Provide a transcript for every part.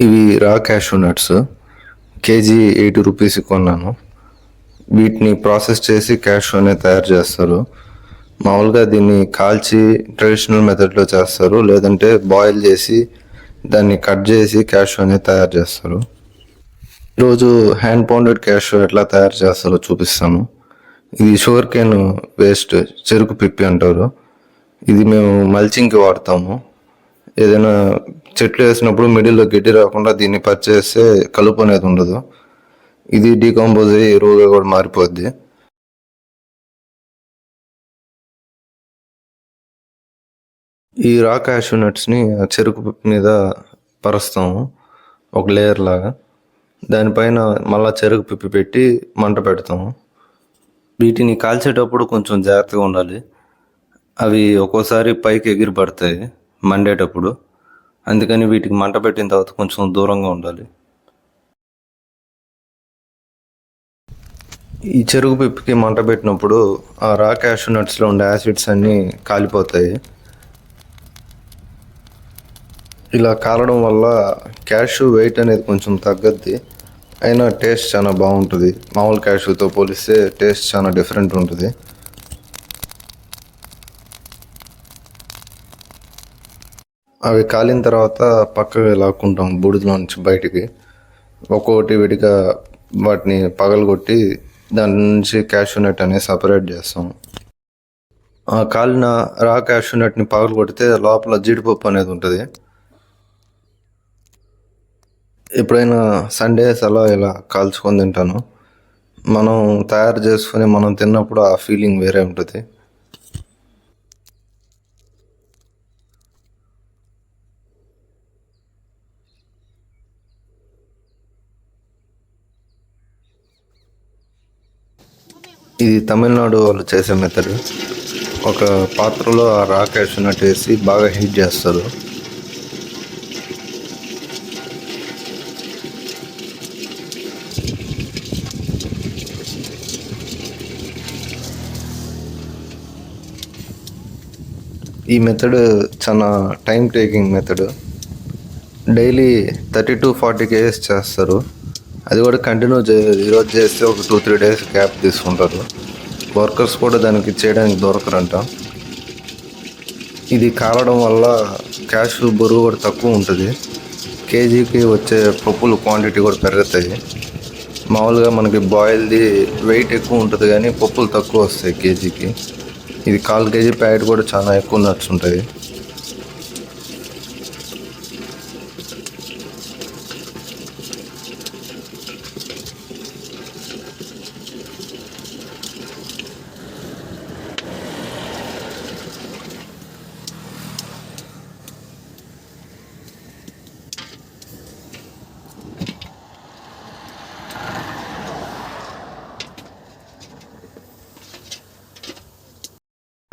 ఇవి రా cashew nuts. KG 80 రూపీస్కి కొన్నాను. వీటిని ప్రాసెస్ చేసి క్యాషూ అనేది తయారు చేస్తారు. మామూలుగా దీన్ని కాల్చి ట్రెడిషనల్ మెథడ్లో చేస్తారు, లేదంటే బాయిల్ చేసి దాన్ని కట్ చేసి క్యాషూ అనేది తయారు చేస్తారు. ఈరోజు హ్యాండ్ పౌండెడ్ క్యాషూ ఎట్లా తయారు చేస్తారో చూపిస్తాను. ఇది షుగర్ కేన్ వేస్ట్, చెరుకు పిప్పి అంటారు. ఇది మేము మల్చింగ్కి వాడతాము. ఏదైనా చెట్లు వేసినప్పుడు మిడిల్లో గడ్డి రాకుండా దీన్ని పరిచేస్తే కలుపు అనేది ఉండదు. ఇది డీకంపోజ్ అయ్యి ఎరువుగా కూడా మారిపోద్ది. ఈ రా క్యాషూ నట్స్ని చెరుకు మీద పరుస్తాము ఒక లేయర్ లాగా. దానిపైన మళ్ళా చెరుకు పిప్పి పెట్టి మంట పెడతాము. వీటిని కాల్చేటప్పుడు కొంచెం జాగ్రత్తగా ఉండాలి. అవి ఒక్కోసారి పైకి ఎగిరి పడతాయి మండేటప్పుడు. అందుకని వీటికి మంట పెట్టిన తర్వాత కొంచెం దూరంగా ఉండాలి. ఈ చెరుకు పిప్పికి మంట పెట్టినప్పుడు ఆ రా క్యాషూ నట్స్లో ఉండే యాసిడ్స్ అన్నీ కాలిపోతాయి. ఇలా కాలడం వల్ల క్యాషూ వెయిట్ అనేది కొంచెం తగ్గద్ది, అయినా టేస్ట్ చాలా బాగుంటుంది. మామూలు క్యాషూతో పోలిస్తే టేస్ట్ చాలా డిఫరెంట్ ఉంటుంది. అవి కాలిన తర్వాత పక్కకి లాక్కుంటాం బూడిదలో నుంచి బయటికి. ఒక్కొక్కటి విడిగా వాటిని పగలగొట్టి దాని నుంచి క్యాషూ నట్ అనేది సపరేట్ చేస్తాం. ఆ కాలిన రా క్యాషూ నట్ని పగలగొడితే లోపల జీడిపప్పు అనేది ఉంటుంది. ఎప్పుడైనా సండేస్ అలా ఇలా కాల్చుకొని తింటాను. మనం తయారు చేసుకొని మనం తిన్నప్పుడు ఆ ఫీలింగ్ వేరే ఉంటుంది. ఇది తమిళనాడు వాళ్ళు చేసే మెథడ్. ఒక పాత్రలో ఆ రా క్యాషూ నట్ వేసి బాగా హీట్ చేస్తారు. ఈ మెథడ్ చాలా time taking method. Daily 30 to 40 kgs చేస్తారు. అది కూడా కంటిన్యూ ఈరోజు చేస్తే ఒక 2-3 days గ్యాప్ తీసుకుంటారు. వర్కర్స్ కూడా దానికి చేయడానికి దొరకరంట. ఇది కాలడం వల్ల క్యాషూ బరువు కూడా తక్కువ ఉంటుంది. కేజీకి వచ్చే పప్పులు క్వాంటిటీ కూడా పెరుగుతాయి. మామూలుగా మనకి బాయిల్ది వెయిట్ ఎక్కువ ఉంటుంది కానీ పప్పులు తక్కువ వస్తాయి కేజీకి. ఇది 1/4 kg ప్యాకెట్ కూడా చాలా ఎక్కువ నట్స్ ఉంటాయి.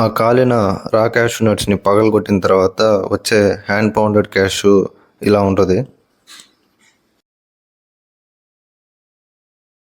ఆ కాలిన రా క్యాషూ నట్స్ని పగలగొట్టిన తర్వాత వచ్చే హ్యాండ్ పౌండెడ్ క్యాషూ ఇలా ఉంటుంది.